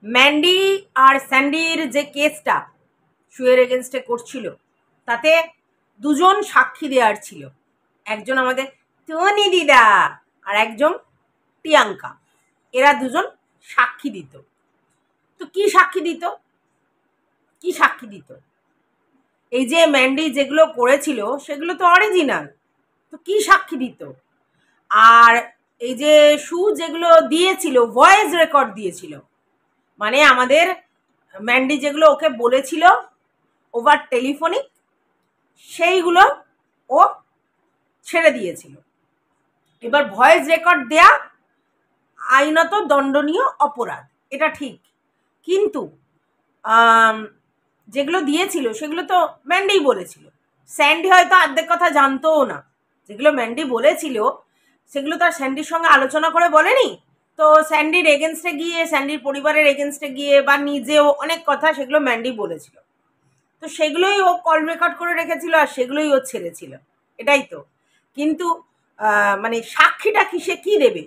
Mandy আর স্যান্ডির যে কেসটা শুয়ের এগেনস্টে করছিল, তাতে দুজন সাক্ষী দেওয়ার ছিল। একজন আমাদের টনি দিদা আর একজন প্রিয়াঙ্কা। এরা দুজন সাক্ষী দিত। তো কি সাক্ষী দিত? এই যে ম্যান্ডি যেগুলো করেছিল সেগুলো তো অরিজিনাল। তো কি সাক্ষী দিত? আর এই যে শু যেগুলো দিয়েছিল, ভয়েস রেকর্ড দিয়েছিল, মানে আমাদের ম্যান্ডি যেগুলো ওকে বলেছিল ওভার টেলিফোনিক, সেইগুলো ও ছেড়ে দিয়েছিল। এবার ভয়েস রেকর্ড দেয়া আইনত দণ্ডনীয় অপরাধ, এটা ঠিক। কিন্তু যেগুলো দিয়েছিল সেগুলো তো ম্যান্ডি বলেছিল। স্যান্ডি হয়তো অর্ধেক কথা জানতোও না। যেগুলো ম্যান্ডি বলেছিল সেগুলো তো আর স্যান্ডির সঙ্গে আলোচনা করে বলেনি। তো স্যান্ডির এগেনস্টে গিয়ে, স্যান্ডির পরিবারের এগেনস্টে গিয়ে বা নিজেও অনেক কথা সেগুলো ম্যান্ডি বলেছিল। তো সেগুলোই ও কল রেকর্ড করে রেখেছিল আর সেগুলোই ও ছেড়েছিল, এটাই তো। কিন্তু মানে সাক্ষীটা কিসে কি দেবে?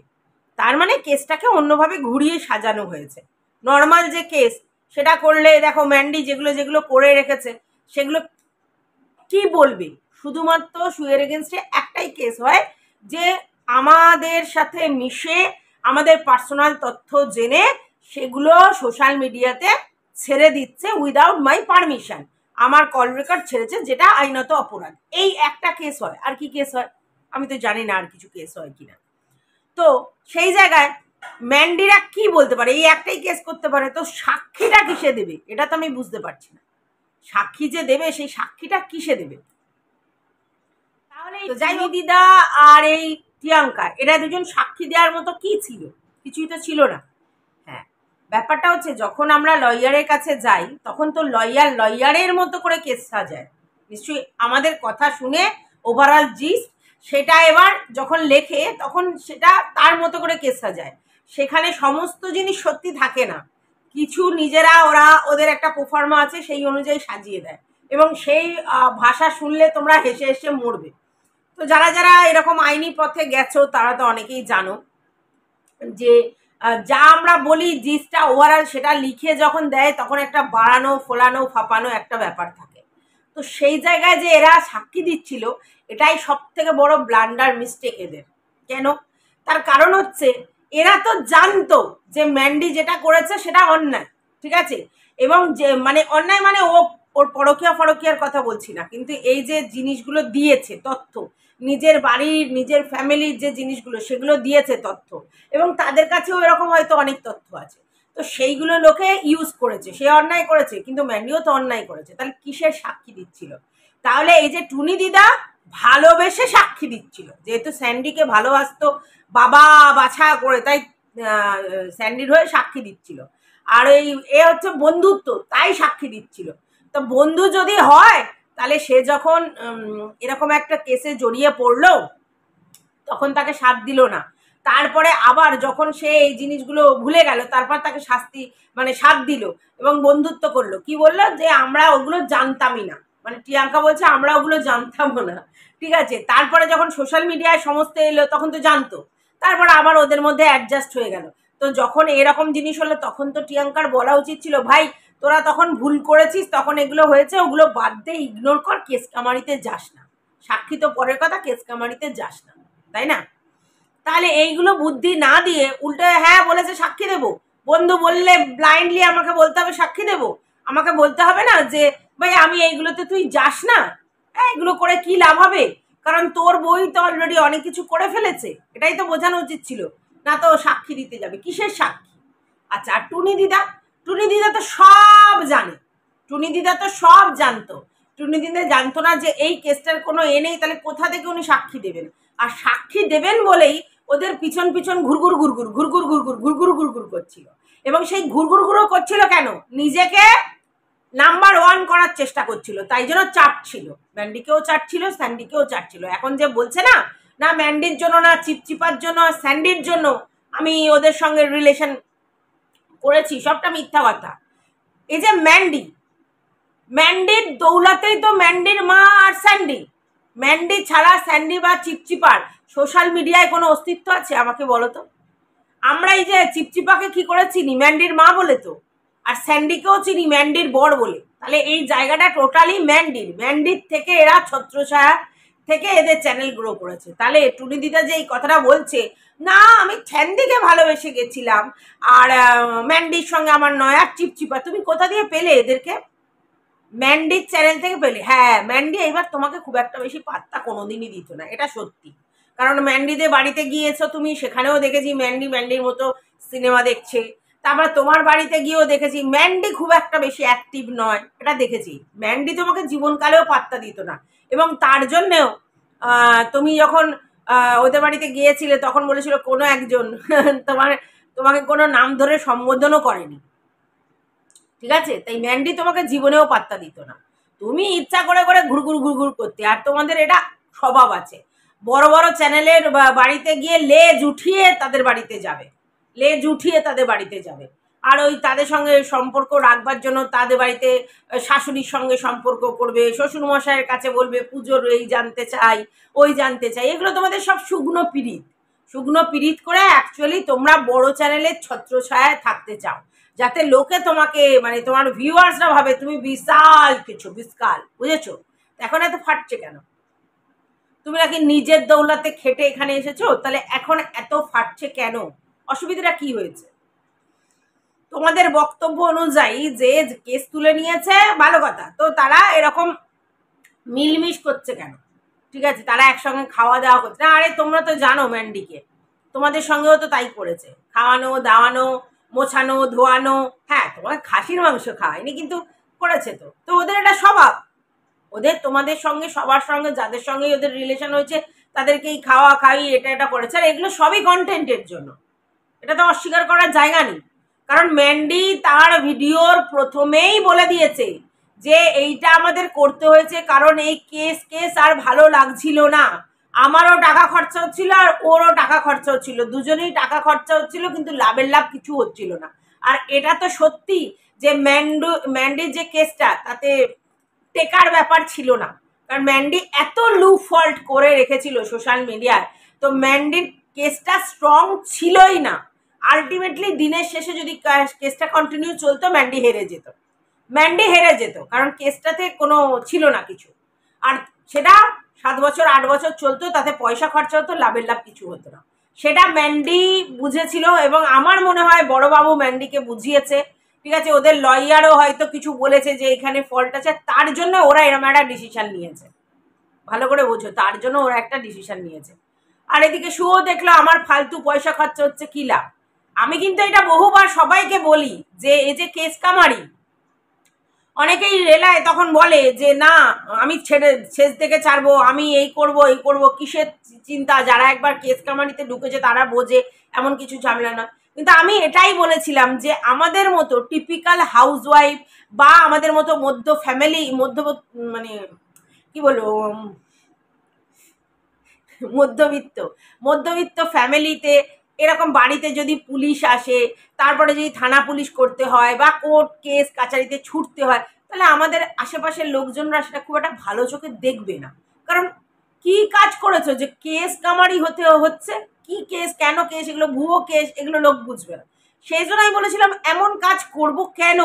তার মানে কেসটাকে অন্যভাবে ঘুরিয়ে সাজানো হয়েছে। নর্মাল যে কেস সেটা করলে দেখো ম্যান্ডি যেগুলো যেগুলো করে রেখেছে সেগুলো কি বলবে? শুধুমাত্র শুয়ের এগেনস্টে একটাই কেস হয় যে আমাদের সাথে মিশে আমাদের পার্সোনাল তথ্য জেনে সেগুলো সোশ্যাল মিডিয়াতে ছেড়ে দিচ্ছে উইদাউট মাই পারমিশন। আমার কল রেকর্ড ছেড়েছে, যেটা আইনত অপরাধ। এই একটা কেস হয়। আর কি কেস হয় আমি তো জানি না, আর কিছু কেস হয় কিনা। তো সেই জায়গায় ম্যান্ডিরা কি বলতে পারে? এই একটাই কেস করতে পারে। তো সাক্ষীটা কিসে দেবে এটা তো আমি বুঝতে পারছি না। সাক্ষী যে দেবে সেই সাক্ষীটা কিসে দেবে? তাহলে জাইনি দিদা আর এই প্রিয়াঙ্কা এরা দুজন সাক্ষী দেওয়ার মতো কি ছিল? কিছুই তো ছিল না। হ্যাঁ, ব্যাপারটা হচ্ছে যখন আমরা লয়ারের কাছে যাই তখন তো লয়ারের মতো করে কেস সাজায়। নিশ্চয়ই আমাদের কথা শুনে ওভারঅল জিস্ট সেটা এবার যখন লেখে তখন সেটা তার মতো করে কেস সাজায়। সেখানে সমস্ত জিনিস সত্যি থাকে না, কিছু নিজেরা ওদের একটা প্রফর্মা আছে সেই অনুযায়ী সাজিয়ে দেয়, এবং সেই ভাষা শুনলে তোমরা হেসে হেসে মরবে। তো যারা যারা এরকম আইনি পথে গেছো তারা তো অনেকেই জানো যে যা আমরা বলি জিসটা ওভারঅল সেটা লিখে যখন দেয় তখন একটা বাড়ানো ফোলানো ফাঁপানো একটা ব্যাপার থাকে। তো সেই জায়গায় যে এরা সাক্ষী দিচ্ছিল এটাই সব থেকে বড় ব্লান্ডার মিস্টেক এদের। কেন? তার কারণ হচ্ছে এরা তো জানতো যে ম্যান্ডি যেটা করেছে সেটা অন্যায়, ঠিক আছে? এবং যে মানে অন্যায় মানে ওর পরকীয়ার কথা বলছি না, কিন্তু এই যে জিনিসগুলো দিয়েছে তথ্য, নিজের বাড়ির নিজের ফ্যামিলির যে জিনিসগুলো সেগুলো দিয়েছে তথ্য, এবং তাদের কাছেও এরকম হয়তো অনেক তথ্য আছে। তো সেইগুলো লোকে ইউজ করেছে। সে অন্যায় করেছে কিন্তু ম্যান্ডিও তো অন্যায় করেছে। তাহলে কিসের সাক্ষী দিচ্ছিল? তাহলে এই যে টুনি দিদা ভালোবেসে সাক্ষী দিচ্ছিল, যেহেতু স্যান্ডিকে ভালোবাসতো বাবা বাছা করে, তাই স্যান্ডির হয়ে সাক্ষী দিচ্ছিল। আর এ হচ্ছে বন্ধুত্ব, তাই সাক্ষী দিচ্ছিল। তো বন্ধু যদি হয় তাহলে সে যখন এরকম একটা কেসে জড়িয়ে পড়লো তখন তাকে সাথ দিল না, তারপরে আবার যখন সে এই জিনিসগুলো ভুলে গেল তারপর তাকে শাস্তি মানে সাথ দিল এবং বন্ধুত্ব করলো। কি বললো? যে আমরা ওগুলো জানতামই না। মানে প্রিয়াঙ্কা বলছে আমরা ওগুলো জানতামও না, ঠিক আছে? তারপরে যখন সোশ্যাল মিডিয়ায় সমস্ত এলো তখন তো জানতো, তারপর আবার ওদের মধ্যে অ্যাডজাস্ট হয়ে গেল। তো যখন এরকম জিনিস হলো তখন তো প্রিয়াঙ্কার বলা উচিত ছিল, ভাই তোরা তখন ভুল করেছিস, তখন এগুলো হয়েছে, ওগুলো বাদ দিয়ে ইগনোর কর, কেস কামারিতে যাস না। সাক্ষী তো পরের কথা, কেস কামারিতে যাস না, তাই না? তাহলে এইগুলো বুদ্ধি না দিয়ে উল্টে হ্যাঁ বলেছে সাক্ষী দেবো। বন্ধু বললে ব্লাইন্ডলি আমাকে বলতে হবে সাক্ষী দেবো? আমাকে বলতে হবে না যে ভাই আমি এইগুলোতে তুই যাস না, এইগুলো করে কি লাভ হবে? কারণ তোর বই তো অলরেডি অনেক কিছু করে ফেলেছে, এটাই তো বোঝানো উচিত ছিল। না তো সাক্ষী দিতে যাবে, কিসের সাক্ষী? আচ্ছা, আর টুনি দিদা তো সব জানে। টুনি দিদা তো সব জানতো। টুনি দিদা জানতো না যে এই কেসটার কোনো নেই, তাহলে কোথা থেকে উনি সাক্ষী দেবেন? আর সাক্ষী দেবেন বলেই ওদের পিছন পিছন ঘুরঘুর করছিল। এবং সেই ঘুরঘুর করছিল কেন? নিজেকে নাম্বার 1 করার চেষ্টা করছিল, তাই জন্য চাটছিল। ম্যান্ডিকেও চাটছিল, স্যান্ডিকেও চাটছিল। এখন যে বলছে না না ম্যান্ডির জন্য না, চিপচিপার জন্য, স্যান্ডির জন্য আমি ওদের সঙ্গে রিলেশন করেছি, সবটা মিথ্যা কথা। এই যে ম্যান্ডির দৌলাতেই তো ম্যান্ডির মা আর স্যান্ডি। ম্যান্ডি ছাড়া স্যান্ডি বা চিপচিপার সোশ্যাল মিডিয়ায় কোনো অস্তিত্ব আছে? আমাকে বলো তো। আমরা এই যে চিপচিপাকে কি করে চিনি, ম্যান্ডির মা বলে তো, আর স্যান্ডিকেও চিনি ম্যান্ডির বর বলে। তাহলে এই জায়গাটা টোটালি ম্যান্ডির থেকে এরা ছত্রছায়া থেকে এদের চ্যানেল গ্রো করেছে। তাহলে টুনি দিদা যে এই কথাটা বলছে, না আমি স্যান্ডিকে ভালোবেসে গেছিলাম আর ম্যান্ডির সঙ্গে আমার নয়, আর চিপচিপা তুমি কোথা দিয়ে পেলে এদেরকে? ম্যান্ডির চ্যানেল থেকে পেলে। হ্যাঁ, ম্যান্ডি এইবার তোমাকে খুব একটা বেশি পাত্তা কোনোদিনই দিত না, এটা সত্যি। কারণ ম্যান্ডিদের বাড়িতে গিয়েছো তুমি, সেখানেও দেখেছি ম্যান্ডির মতো সিনেমা দেখছে। তারপর তোমার বাড়িতে গিয়েও দেখেছি ম্যান্ডি খুব একটা বেশি অ্যাক্টিভ নয়, এটা দেখেছি। ম্যান্ডি তোমাকে জীবনকালেও পাত্তা দিত না, এবং তার জন্যেও তুমি যখন ওদের বাড়িতে গিয়েছিলে তখন বলেছিল কোনো একজন তোমাকে কোনো নাম ধরে সম্বোধনও করেনি, ঠিক আছে? তাই ম্যান্ডি তোমাকে জীবনেও পাত্তা দিত না। তুমি ইচ্ছা করে করে ঘুরঘুর করতে, আর তোমাদের এটা স্বভাব আছে, বড় বড় চ্যানেলের বাড়িতে গিয়ে লেজ উঠিয়ে তাদের বাড়িতে যাবে, আর ওই তাদের সঙ্গে সম্পর্ক রাখবার জন্য তাদের বাড়িতে শাশুড়ির সঙ্গে সম্পর্ক করবে, শ্বশুরমশাইয়ের কাছে বলবে পুজোর এই জানতে চাই ওই জানতে চাই। এগুলো তোমাদের সব শুকনো পিরিত করে অ্যাকচুয়ালি তোমরা বড় চ্যানেলের ছত্রছায়ায় থাকতে চাও, যাতে লোকে তোমাকে মানে তোমার ভিউয়ার্সরা ভাবে তুমি বিশাল কিছু, বিশাল, বুঝেছো? এখন এত ফাটছে কেন? তুমি নাকি নিজের দৌলতে খেটে এখানে এসেছো, তাহলে এখন এত ফাটছে কেন? অসুবিধাটা কি হয়েছে? তোমাদের বক্তব্য অনুযায়ী যে কেস তুলে নিয়েছে ভালো কথা, তো তারা এরকম মিলমিশ করছে কেন? ঠিক আছে, তারা একসঙ্গে খাওয়া দাওয়া করছে না? আরে তোমরা তো জানো ম্যান্ডিকে, তোমাদের সঙ্গেও তো তাই করেছে, খাওয়ানো দাওয়ানো, মোছানো ধোয়ানো। হ্যাঁ, তোমার খাসির মাংস খাওয়ায়নি, কিন্তু করেছে তো। তো ওদের এটা স্বভাব, ওদের তোমাদের সঙ্গে সবার সঙ্গে যাদের সঙ্গে ওদের রিলেশন হয়েছে তাদেরকেই খাওয়া খাই এটা করেছে, আর এগুলো সবই কন্টেন্টের জন্য, এটা তো অস্বীকার করার জায়গা নেই। কারণ ম্যান্ডি তার ভিডিওর প্রথমেই বলে দিয়েছে যে এইটা আমাদের করতে হয়েছে কারণ এই কেস আর ভালো লাগছিল না, আমারও টাকা খরচা হচ্ছিল আর ওরও টাকা খরচা হচ্ছিল, দুজনেই টাকা খরচা হচ্ছিল, কিন্তু লাভের লাভ কিছু হচ্ছিল না। আর এটা তো সত্যি যে ম্যান্ডির যে কেসটা তাতে টেকার ব্যাপার ছিল না, কারণ ম্যান্ডি এত লু ফল্ট করে রেখেছিল সোশ্যাল মিডিয়ায়, তো ম্যান্ডির কেসটা স্ট্রং ছিলই না। আলটিমেটলি দিনের শেষে যদি কেসটা কন্টিনিউ চলতো ম্যান্ডি হেরে যেত, কারণ কেসটাতে কোনো ছিল না কিছু। আর সেটা 7 বছর 8 বছর চলতো, তাতে পয়সা খরচা হতো, লাভের লাভ কিছু হতো না। সেটা ম্যান্ডি বুঝেছিল, এবং আমার মনে হয় বড়বাবু ম্যান্ডিকে বুঝিয়েছে, ঠিক আছে? ওদের লয়ারও হয়তো কিছু বলেছে যে এখানে ফল্ট আছে, তার জন্য ওরা এরকম একটা ডিসিশন নিয়েছে। ভালো করে বোঝো, তার জন্য ওরা একটা ডিসিশন নিয়েছে। আর এদিকে শুও দেখলো আমার ফালতু পয়সা খরচা হচ্ছে, কি লাভ? আমি কিন্তু এটা বহুবার সবাইকে বলি যে এই যে কেস কামারি, অনেকেই রেলায় তখন বলে যে না আমি শেষ থেকে ছাড়বো, আমি এই করব, কিসের চিন্তা? যারা একবার কেস কামারিতে ঢুকেছে তারা বোঝে, এমন কিছু ঝামেলা না। কিন্তু আমি এটাই বলেছিলাম যে আমাদের মতো টিপিক্যাল হাউসওয়াইফ বা আমাদের মতো মানে কি বলবো, মধ্যবিত্ত ফ্যামিলিতে এরকম বাড়িতে যদি পুলিশ আসে, তারপরে যদি থানা পুলিশ করতে হয় বা কোর্ট কেস কাচারিতে ছুটতে হয়, তাহলে আমাদের আশেপাশের লোকজনরা সেটা খুব একটা ভালো চোখে দেখবে না। কারণ কি কাজ করেছো যে কেস কামারি হচ্ছে? কি কেস, কেন কেস, এগুলো ভুয়ো কেস, এগুলো লোক বুঝবে না। সেই জন্য আমি বলেছিলাম এমন কাজ করব কেন,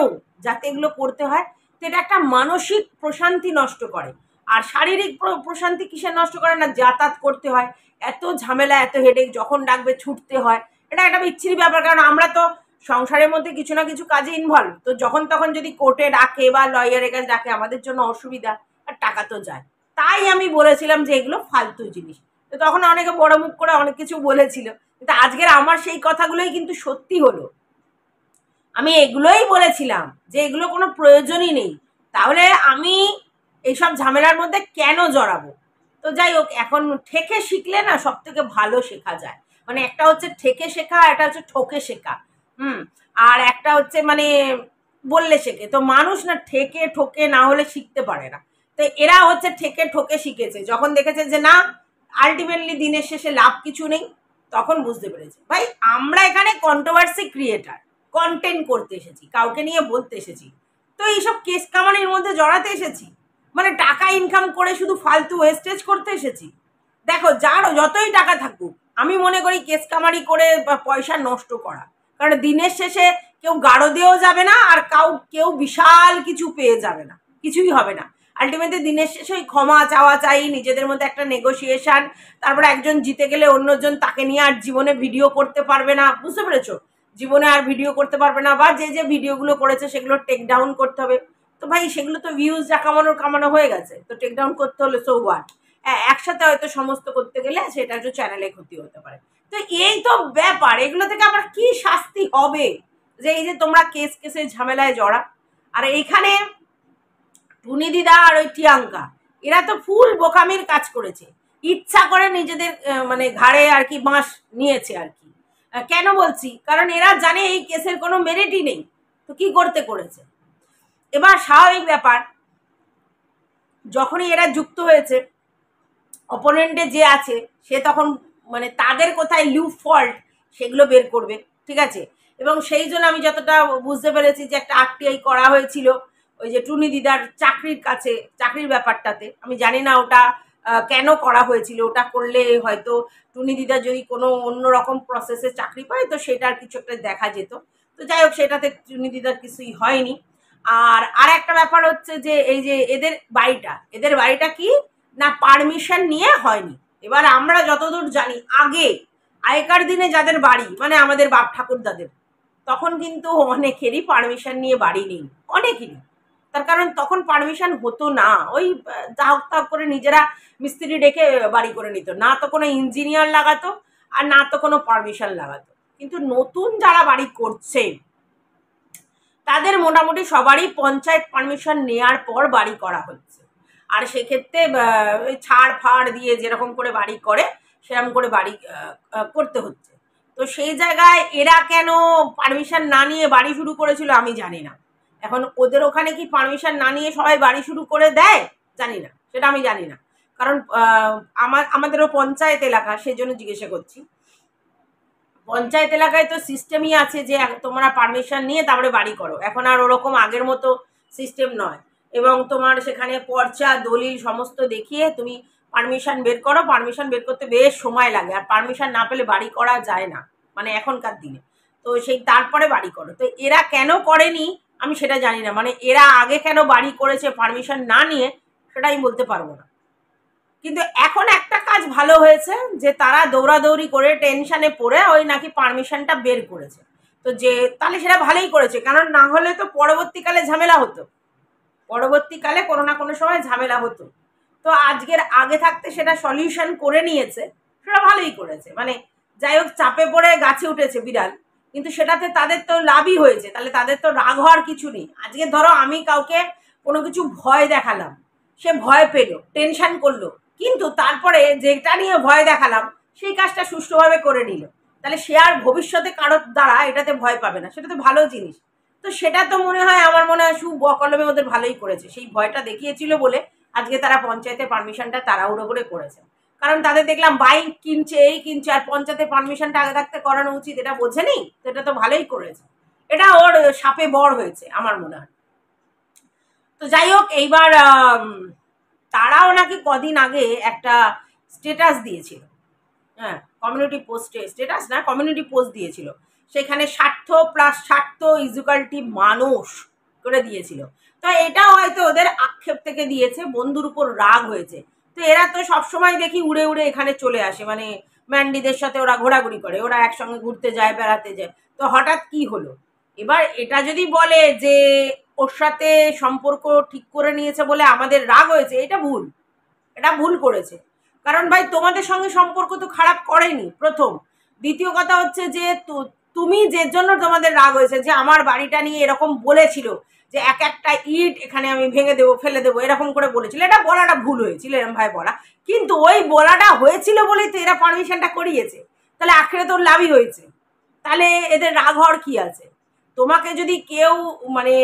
যাতে এগুলো করতে হয়। তো এটা একটা মানসিক প্রশান্তি নষ্ট করে, আর শারীরিক প্রশান্তি কিসের নষ্ট করে না? যাতায়াত করতে হয়, এত ঝামেলা, এত হেডেক, যখন ডাকবে ছুটতে হয়, এটা একটা বিচ্ছিরি ব্যাপার। কারণ আমরা তো সংসারের মধ্যে কিছু না কিছু কাজে ইনভলভ, তো যখন তখন যদি কোর্টে ডাকে বা লয়ারের কাছে ডাকে আমাদের জন্য অসুবিধা, আর টাকা তো যায়। তাই আমি বলেছিলাম যে এগুলো ফালতু জিনিস। তো তখন অনেকে বড় মুখ করে অনেক কিছু বলেছিল, কিন্তু আজকের আমার সেই কথাগুলোই কিন্তু সত্যি হলো। আমি এগুলোই বলেছিলাম যে এগুলো কোনো প্রয়োজনই নেই, তাহলে আমি এইসব ঝামেলার মধ্যে কেন জড়াবো? তো যাই হোক, এখন ঠেকে শিখলে না সব থেকে ভালো শেখা যায়। মানে একটা হচ্ছে ঠেকে শেখা, একটা হচ্ছে ঠকে শেখা, আর একটা হচ্ছে মানে বললে শেখে। তো মানুষ না ঠেকে ঠকে না হলে শিখতে পারে না। তো এরা হচ্ছে ঠেকে ঠকে শিখেছে, যখন দেখেছে যে না আলটিমেটলি দিনের শেষে লাভ কিছু নেই, তখন বুঝতে পেরেছে ভাই আমরা এখানে কন্ট্রোভার্সি ক্রিয়েটার, কন্টেন্ট করতে এসেছি, কাউকে নিয়ে বলতে এসেছি, তো এইসব কেস কামানির মধ্যে জড়াতে এসেছি? মানে টাকা ইনকাম করে শুধু ফালতু ওয়েস্টেজ করতে এসেছি? দেখো যার যতই টাকা থাকুক, আমি মনে করি কেস কামারি করে পয়সা নষ্ট করা, কারণ দিনের শেষে কেউ গাঢ় দিয়েও যাবে না, আর কেউ বিশাল কিছু পেয়ে যাবে না, কিছুই হবে না। আলটিমেটলি দিনের শেষে ওই ক্ষমা চাওয়া চাই, নিজেদের মধ্যে একটা নেগোসিয়েশন, তারপরে একজন জিতে গেলে অন্যজন তাকে নিয়ে আর জীবনে ভিডিও করতে পারবে না, বুঝতে পেরেছো? জীবনে আর ভিডিও করতে পারবে না, বা যে ভিডিওগুলো করেছে সেগুলো টেক ডাউন করতে হবে। তো ভাই সেগুলো তো ভিউজ যা কামানো হয়ে গেছে, তো টেক ডাউন করতে হলে সো হোয়াট। একসাথে হয়তো সমস্ত করতে গেলে সেটা একটু চ্যানেলে ক্ষতি হতে পারে। তো এই তো ব্যাপার, এগুলো থেকে আবার কি শাস্তি হবে, যে এই যে তোমরা কেসে ঝামেলায় জড়া। আর এইখানে টুনি দিদা আর ওই টিয়াঙ্কা এরা তো ফুল বোকামির কাজ করেছে, ইচ্ছা করে নিজেদের মানে ঘাড়ে আর কি বাঁশ নিয়েছে আর কি। কেন বলছি, কারণ এরা জানে এই কেসের কোনো মেরিটই নেই, তো কি করতে করেছে। এবার স্বাভাবিক ব্যাপার, যখনই এরা যুক্ত হয়েছে, অপোনেন্টে যে আছে সে তখন মানে তাদের কোথায় লুপ ফল্ট সেগুলো বের করবে, ঠিক আছে। এবং সেই জন্য আমি যতটা বুঝতে পেরেছি যে একটা আরটিআই করা হয়েছিল ওই যে টুনি দিদার চাকরির কাছে, চাকরির ব্যাপারটাতে। আমি জানি না ওটা কেন করা হয়েছিল, ওটা করলে হয়তো টুনি দিদা যদি কোনো অন্যরকম প্রসেসে চাকরি পায় তো সেটার কিছু একটা দেখা যেত। তো যাই হোক, সেটাতে টুনি দিদার কিছুই হয়নি। আর একটা ব্যাপার হচ্ছে যে এই যে এদের বাড়িটা কি না পারমিশন নিয়ে হয়নি। এবার আমরা যতদূর জানি আগেকার দিনে যাদের বাড়ি মানে আমাদের বাপ ঠাকুর দাদের, তখন কিন্তু অনেকেরই পারমিশন নিয়ে বাড়ি নেই, অনেকেরই। তার কারণ তখন পারমিশন হতো না, ওই তাক করে নিজেরা মিস্ত্রি ডেকে বাড়ি করে নিত, না তো কোনো ইঞ্জিনিয়ার লাগাতো আর না তো কোনো পারমিশন লাগাতো। কিন্তু নতুন যারা বাড়ি করছে তাদের মোটামুটি সবারই পঞ্চায়েত পারমিশন নেওয়ার পর বাড়ি করা হচ্ছে। আর সেক্ষেত্রে ছাড় ফাড় দিয়ে যেরকম করে বাড়ি করে সেরকম করে বাড়ি করতে হচ্ছে। তো সেই জায়গায় এরা কেন পারমিশন না নিয়ে বাড়ি শুরু করেছিল আমি জানি না। এখন ওদের ওখানে কি পারমিশন না নিয়ে সবাই বাড়ি শুরু করে দেয় জানি না, সেটা আমি জানি না, কারণ আমাদেরও পঞ্চায়েত এলাকা, সেই জন্য জিজ্ঞাসা করছি। পঞ্চায়েত এলাকায় তো সিস্টেমই আছে যে তোমরা পারমিশন নিয়ে তারপরে বাড়ি করো, এখন আর ওরকম আগের মতো সিস্টেম নয়। এবং তোমার সেখানে পর্চা দলিল সমস্ত দেখিয়ে তুমি পারমিশন বের করো, পারমিশন বের করতে বেশ সময় লাগে, আর পারমিশন না পেলে বাড়ি করা যায় না মানে এখনকার দিনে। তো সেই তারপরে বাড়ি করো, তো এরা কেন করেনি আমি সেটা জানি না, মানে এরা আগে কেন বাড়ি করেছে পারমিশন না নিয়ে সেটা আমি বলতে পারবো না। কিন্তু এখন একটা কাজ ভালো হয়েছে যে তারা দৌড়াদৌড়ি করে টেনশনে পড়ে ওই নাকি পারমিশনটা বের করেছে, তো যে তাহলে সেটা ভালোই করেছে, কারণ না হলে তো পরবর্তীকালে ঝামেলা হতো, পরবর্তীকালে কোনো না কোনো সময় ঝামেলা হতো। তো আজকের আগে থাকতে সেটা সলিউশন করে নিয়েছে, সেটা ভালোই করেছে। মানে যাই হোক, চাপে পড়ে গাছে উঠেছে বিড়াল, কিন্তু সেটাতে তাদের তো লাভই হয়েছে, তাহলে তাদের তো রাগ হওয়ার কিছু নেই। আজকে ধরো আমি কাউকে কোনো কিছু ভয় দেখালাম, সে ভয় পেল, টেনশন করলো, কিন্তু তারপরে যেটা নিয়ে ভয় দেখালাম সেই কাজটা সুষ্ঠুভাবে করে নিল, তাহলে সে আর ভবিষ্যতে কারোর দ্বারা এটাতে ভয় পাবে না, সেটা তো ভালো জিনিস। তো সেটা তো মনে হয় আমার মনে হয় সুবকলমে ওদের ভালোই করেছে, সেই ভয়টা দেখিয়েছিল বলে আজকে তারা পঞ্চায়েতের পারমিশনটা তাড়াহুড়ো করে করেছে। কারণ তাদের দেখলাম বাইক কিনছে, এই কিনছে, আর পঞ্চায়েতের পারমিশনটা আগে থাকতে করানো উচিত, এটা বোঝেনি, তো এটা তো ভালোই করেছে, এটা ওর সাপে বড় হয়েছে আমার মনে হয়। তো যাই হোক, এইবার তারাও নাকি কদিন আগে একটা স্ট্যাটাস দিয়েছিল, হ্যাঁ কমিউনিটি পোস্টে, স্ট্যাটাস না কমিউনিটি পোস্ট দিয়েছিল, সেখানে স্বার্থ প্লাস স্বার্থ ইজুকালটি মানুষ করে দিয়েছিল। তো এটা হয়তো ওদের আক্ষেপ থেকে দিয়েছে, বন্ধুর উপর রাগ হয়েছে। তো এরা তো সবসময় দেখি উড়ে উড়ে এখানে চলে আসে, মানে ম্যান্ডিদের সাথে ওরা ঘোরাঘুরি করে, ওরা একসঙ্গে ঘুরতে যায়, বেড়াতে যায়, তো হঠাৎ কি হলো। এবার এটা যদি বলে যে ওর সাথে সম্পর্ক ঠিক করে নিয়েছে বলে আমাদের রাগ হয়েছে, এটা ভুল, এটা ভুল করেছে। কারণ ভাই তোমাদের সঙ্গে সম্পর্ক তো খারাপ করেনি প্রথম, দ্বিতীয় কথা হচ্ছে যে তুমি যে জন্য তোমাদের রাগ হয়েছে, যে আমার বাড়িটা নিয়ে এরকম বলেছিল যে এক একটা ইট এখানে আমি ভেঙে দেবো, ফেলে দেবো, এরকম করে বলেছিল, এটা বলাটা ভুল হয়েছিল এরকম ভাই বলা, কিন্তু ওই বলাটা হয়েছিল বলেই তো এরা পারমিশনটা করিয়েছে, তাহলে আখেরে তোর লাভই হয়েছে, তাহলে এদের রাগ হওয়ার কি আছে। তোমাকে যদি কেউ মানে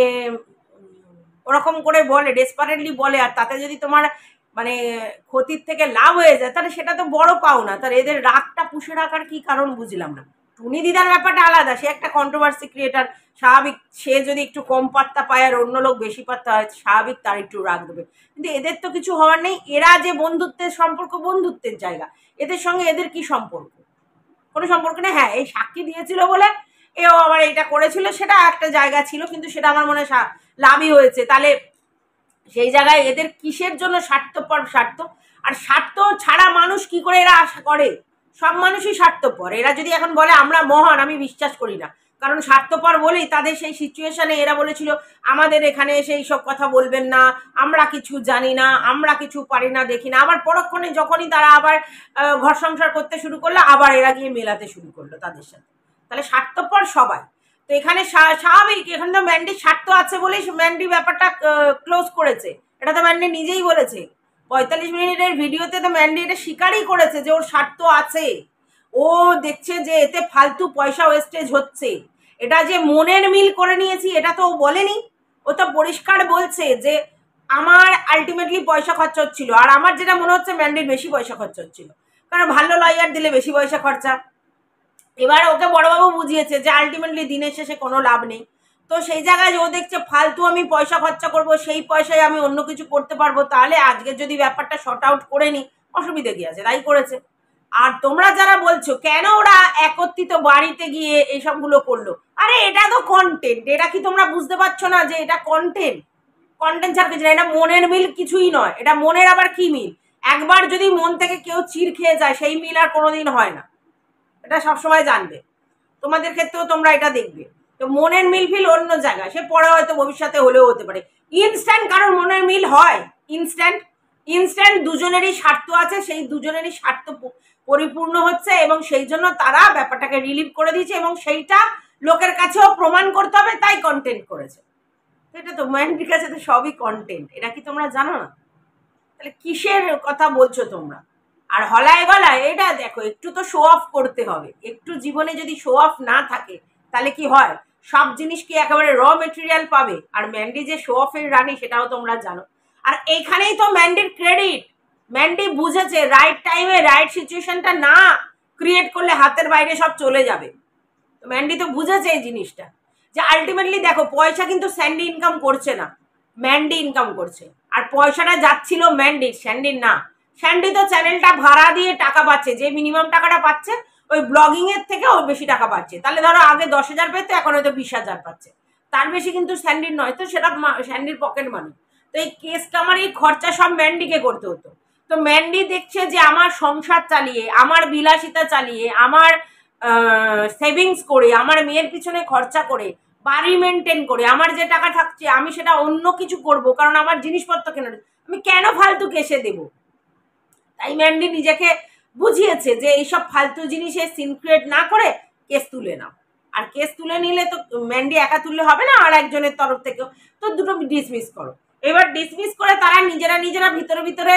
ওরকম করে বলে, ডেসপারেটলি বলে, আর তাতে যদি তোমার মানে ক্ষতির থেকে লাভ হয়ে যায়, তাহলে সেটা তো বড় পাও না, তাহলে এদের রাগটা পুষে রাখার কি কারণ বুঝলাম না। টুনি দিদার ব্যাপারটা আলাদা, সে একটা কন্ট্রোভার্সি ক্রিয়েটার, স্বাভাবিক, সে যদি একটু কম পাত্তা পায় আর অন্য লোক বেশি পাত্তা হয়, স্বাভাবিক তার একটু রাগ দেবে, কিন্তু এদের তো কিছু হওয়ার নেই। এরা যে বন্ধুত্বের সম্পর্ক, বন্ধুত্বের জায়গা, এদের সঙ্গে এদের কি সম্পর্ক, কোনো সম্পর্ক নেই। হ্যাঁ, এই সাক্ষী দিয়েছিল বলে এও আবার এটা করেছিল, সেটা একটা জায়গা ছিল, কিন্তু সেটা আমার মনে হয় লাভই হয়েছে। তাহলে সেই জায়গায় এদের কিসের জন্য স্বার্থপর? স্বার্থ। আর স্বার্থ ছাড়া মানুষ কি করে এরা আশা করে? সব মানুষই স্বার্থপর। এরা যদি এখন বলে আমরা মহান, আমি বিশ্বাস করি না, কারণ স্বার্থপর বলেই তাদের সেই সিচুয়েশনে এরা বলেছিল আমাদের এখানে এসে এইসব কথা বলবেন না, আমরা কিছু জানি না, আমরা কিছু পারি না, দেখি না। আবার পরক্ষণে যখনই তারা আবার ঘর সংসার করতে শুরু করলো, আবার এরা গিয়ে মেলাতে শুরু করলো তাদের সাথে। তাহলে স্বার্থপর সবাই। তো এখানে স্বাভাবিক, এখানে তো ম্যান্ডির স্বার্থ আছে বলেই ম্যান্ডি ব্যাপারটা ক্লোজ করেছে। এটা তো ম্যান্ডি নিজেই বলেছে 45 মিনিটের ভিডিওতে, তো ম্যান্ডি এটা স্বীকারই করেছে যে ওর স্বার্থ আছে। ও দেখছে যে এতে ফালতু পয়সা ওয়েস্টেজ হচ্ছে, এটা যে মনের মিল করে নিয়েছি এটা তো ও বলেনি। ও তো পরিষ্কার বলছে যে আমার আলটিমেটলি পয়সা খরচা হচ্ছিল, আর আমার যেটা মনে হচ্ছে ম্যান্ডির বেশি পয়সা খরচা হচ্ছিল, কারণ ভালো লয়ার দিলে বেশি পয়সা খরচা। এবার ওকে বড়বাবু বুঝিয়েছে যে আলটিমেটলি দিনের শেষে কোনো লাভ নেই। তো সেই জায়গায় ও দেখছে ফালতু আমি পয়সা খরচা করব, সেই পয়সায় আমি অন্য কিছু করতে পারবো, তাহলে আজকে যদি ব্যাপারটা শর্ট আউট করে নি, অসুবিধে কি আছে? তাই করেছে। আর তোমরা যারা বলছো কেন ওরা একত্রিত বাড়িতে গিয়ে এইসবগুলো করলো, আরে এটা তো কন্টেন্ট। এটা কি তোমরা বুঝতে পারছো না যে এটা কন্টেন্ট? কন্টেন্ট ছাড়া কিছু না, এটা মনের মিল কিছুই নয়। এটা মনের আবার কি মিল? একবার যদি মন থেকে কেউ চিড় খেয়ে যায়, সেই মিল আর কোনোদিন হয় না, এটা সবসময় জানবে। তোমাদের ক্ষেত্রেও তোমরা এটা দেখবে। তো মনের মিল ফিল অন্য জায়গায়, সে পরে হয়তো ভবিষ্যতে হলেও হতে পারে। ইনস্ট্যান্ট কারোর মনের মিল হয়? ইনস্ট্যান্ট ইনস্ট্যান্ট দুজনেরই স্বার্থ আছে, সেই দুজনেরই স্বার্থ পরিপূর্ণ হচ্ছে, এবং সেই জন্য তারা ব্যাপারটাকে রিলিভ করে দিয়েছে, এবং সেইটা লোকের কাছেও প্রমাণ করতে হবে, তাই কন্টেন্ট করেছে। এটা তো ম্যান্ডির কাছে তো সবই কন্টেন্ট, এটা কি তোমরা জানো না? তাহলে কিসের কথা বলছো তোমরা? আর হলায় গলায় এটা দেখো, একটু তো শো অফ করতে হবে। একটু জীবনে যদি শো অফ না থাকে তাহলে কি হয়? সব জিনিস কি একেবারে র মেটেরিয়াল পাবে? আর ম্যান্ডি যে শো অফের রানী সেটাও তোমরা জানো। আর এইখানেই তো ম্যান্ডির ক্রেডিট। ম্যান্ডি বুঝেছে রাইট টাইমে রাইট সিচুয়েশনটা না ক্রিয়েট করলে হাতের বাইরে সব চলে যাবে। তো ম্যান্ডি তো বুঝেছে এই জিনিসটা, যে আলটিমেটলি দেখো পয়সা কিন্তু স্যান্ডি ইনকাম করছে না, ম্যান্ডি ইনকাম করছে। আর পয়সাটা যাচ্ছিল ম্যান্ডির, স্যান্ডির না। স্যান্ডি তো চ্যানেলটা ভাড়া দিয়ে টাকা পাচ্ছে, যে মিনিমাম টাকাটা পাচ্ছে ওই ব্লগিং এর থেকে ও বেশি টাকা পাচ্ছে। তাহলে ধরো আগে 10,000 পেতো, এখন হয়তো 20,000 পাচ্ছে, তার বেশি কিন্তু স্যান্ডির নয়। তো সেটা স্যান্ডির পকেট মানি। তো এই কেস কামার এই খরচা সব ম্যান্ডিকে করতে হতো। তো ম্যান্ডি দেখছে যে আমার সংসার চালিয়ে, আমার বিলাসিতা চালিয়ে, আমার সেভিংস করে, আমার মেয়ের পিছনে খরচা করে, বাড়ি মেনটেন করে, আমার যে টাকা থাকছে আমি সেটা অন্য কিছু করব, কারণ আমার জিনিসপত্র কেনার, আমি কেন ফালতু কেসে দেব? তাই ম্যান্ডি নিজেকে বুঝিয়েছে যে এইসব ফালতু জিনিসে সিন ক্রিয়েট না করে কেস তুলে নাও। আর কেস তুলে নিলে তো ম্যান্ডি একা তুললে হবে না, আর একজনের তরফ থেকেও, তো দুটো ডিসমিস করো। এবার ডিসমিস করে তারা নিজেরা ভিতরে ভিতরে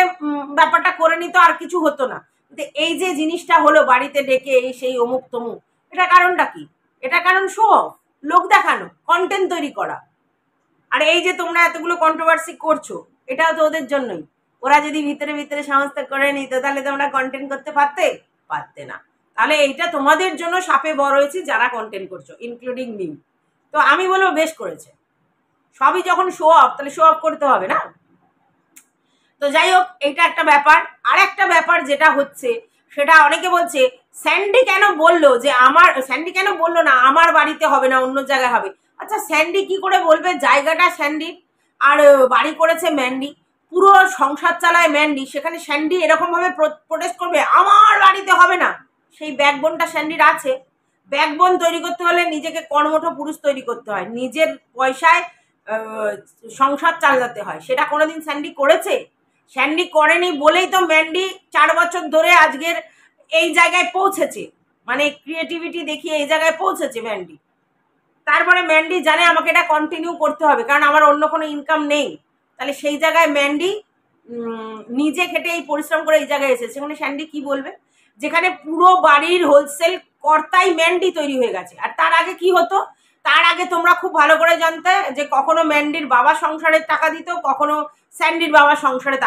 ব্যাপারটা করে নিত, আর কিছু হতো না। কিন্তু এই যে জিনিসটা হলো বাড়িতে ডেকে এই সেই অমুক তমুক, এটা কারণটা কি? এটা কারণ শো অফ, লোক দেখানো, কন্টেন্ট তৈরি করা। আর এই যে তোমরা এতগুলো কন্ট্রোভার্সি করছো, এটাও তো ওদের জন্যই। ওরা যদি ভিতরে ভিতরে সমস্ত করে নিত তাহলে তোমরা কন্টেন্ট করতে পারতে না। তাহলে এইটা তোমাদের জন্য সাপে বড় হয়েছে যারা কন্টেন্ট করছো, ইনক্লুডিং মি। তো আমি বলবো বেশ করেছে। সবই যখন শো অফ, তাহলে শো অফ করতে হবে না? তো যাই হোক, এটা একটা ব্যাপার। আর একটা ব্যাপার যেটা হচ্ছে, সেটা অনেকে বলছে স্যান্ডি কেন বললো যে স্যান্ডি কেন বললো না আমার বাড়িতে হবে না, অন্য জায়গায় হবে। আচ্ছা, স্যান্ডি কি করে বলবে? জায়গাটা স্যান্ডির, আর বাড়ি করেছে ম্যান্ডি, পুরো সংসার চালায় ম্যান্ডি, সেখানে স্যান্ডি এরকম ভাবে প্রোটেস্ট করবে আমার বাড়িতে হবে না? সেই ব্যাকবোনটা স্যান্ডির আছে। ব্যাকবোন তৈরি করতে হলে নিজেকে কর্মঠ পুরুষ তৈরি করতে হয়, নিজের পয়সায় সংসার চালাতে হয়। সেটা কোনোদিন স্যান্ডি করেছে? স্যান্ডি করেনি বলেই তো ম্যান্ডি 4 বছর ধরে আজকের এই জায়গায় পৌঁছেছে, মানে ক্রিয়েটিভিটি দেখিয়ে এই জায়গায় পৌঁছেছে ম্যান্ডি। তারপরে ম্যান্ডি জানে আমাকে এটা কন্টিনিউ করতে হবে, কারণ আমার অন্য কোনো ইনকাম নেই। তাহলে সেই জায়গায় ম্যান্ডি নিজে খেটে এই পরিশ্রম করে এই জায়গায় এসেছে। সেখানে স্যান্ডি কি বলবে? যেখানে পুরো বাড়ির হোলসেল কর্তাই ম্যান্ডি তৈরি হয়ে গেছে। আর তার আগে কি হতো? তার আগে তোমরা খুব ভালো করে জানতে যে কখনো ম্যান্ডির বাবা সংসারের টাকা দিত, কখনো স্যান্ডির বাবা সংসারে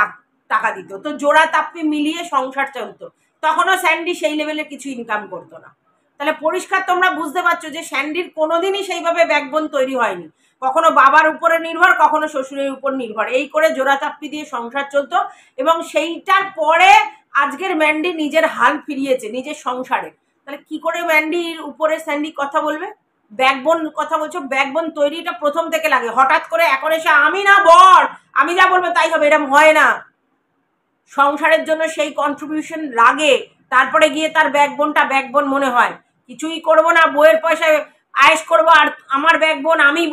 টাকা দিত। তো জোড়া তাপ্পি মিলিয়ে সংসার চলতো। তখনও স্যান্ডি সেই লেভেলের কিছু ইনকাম করতো না। তাহলে পরিষ্কার তোমরা বুঝতে পারছো যে স্যান্ডির কোনোদিনই সেইভাবে ব্যাকবোন তৈরি হয়নি। কখনো বাবার উপরে নির্ভর, কখনো শ্বশুরের উপর নির্ভর, এই করে জোড়া তাপ্পি দিয়ে সংসার চলতো। এবং সেইটার পরে আজকের ম্যান্ডি নিজের হাল ফিরিয়েছে নিজের সংসারে। তাহলে কি করে ম্যান্ডির উপরে স্যান্ডি কথা বলবে? ব্যাকবোন কথা বলছো, ব্যাকবোন তৈরিটা প্রথম থেকে লাগে, হঠাৎ করে এখন এসে আমি না বর, আমি যা বলবো তাই হবে, এরকম হয় না। সংসারের জন্য সেই কন্ট্রিবিউশন লাগে, তারপরে গিয়ে তার ব্যাকবোন মনে হয়। কিছুই করবো না, বইয়ের পয়সায় আয়েস করবো, আর আমার ব্যাকবোন আমি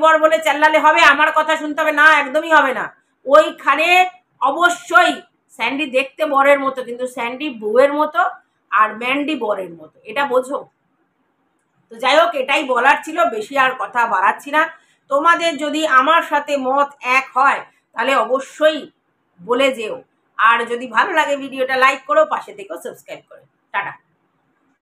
বর বলে চেল্লালে হবে, আমার কথা শুনতে হবে না, একদমই হবে না। ওইখানে অবশ্যই স্যান্ডি দেখতে বরের মতো, কিন্তু স্যান্ডি বউয়ের মতো আর ম্যান্ডি বরের মতো, এটা বোঝো। তো যাই হোক, এটাই বলার ছিল, বেশি আর কথা বাড়াচ্ছি না। তোমাদের যদি আমার সাথে মত এক হয় তাহলে অবশ্যই বলে যেও, আর যদি ভালো লাগে ভিডিওটা লাইক করো, পাশে থেকেও সাবস্ক্রাইব করো। টাটা।